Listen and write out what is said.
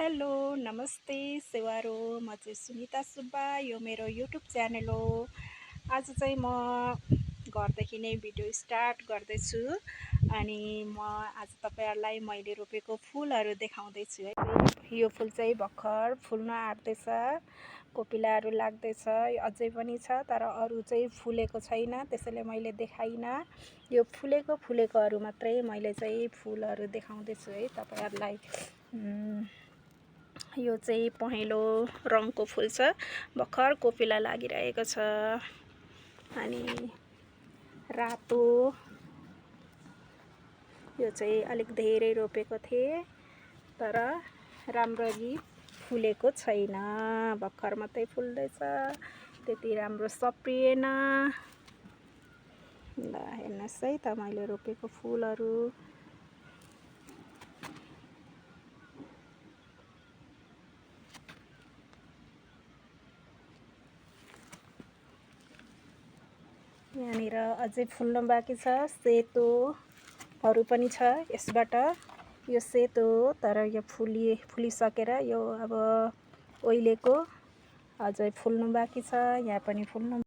Hello नमस्ते सेवारो म चाहिँ सुनिता सुब्बा यो मेरो युट्युब च्यानल हो। आज चाहिँ म घरदेखि नै भिडियो स्टार्ट गर्दैछु अनि म आज तपाईहरुलाई मैले रोपेको फुलहरू देखाउँदैछु है। यो फुल चाहिँ भर्खर फुल्न आँट्दैछ, कोपिलाहरू लाग्दैछ, अझै पनि छ तर अरू चाहिँ फुलेको छैन, त्यसैले मैले देखाइनँ। यो फुलेकोहरू मात्रै मैले चाहिँ फुलहरू देखाउँदैछु है तपाईहरुलाई। यो चाहिँ पहेँलो रङको फुल छ, भर्खर कोपिला लागिरहेको छ। अनि रातो यो चाहिँ अलिक धेरै रोपेको थिएँ तर राम्ररी फुलेको छैन, भर्खर मात्रै फुल्दैछ, त्यति राम्रो सप्रिएन। ल हेर्नुस् है त मैले रोपेको फुलहरू। यहाँनिर अझै फुल्न बाँकी छ, सेतोहरू पनि छ यसबाट। यो सेतो हो तर यो फुलिसकेर यो अब ओइलेको, अझै फुल्नु बाँकी छ, यहाँ पनि फुल्नु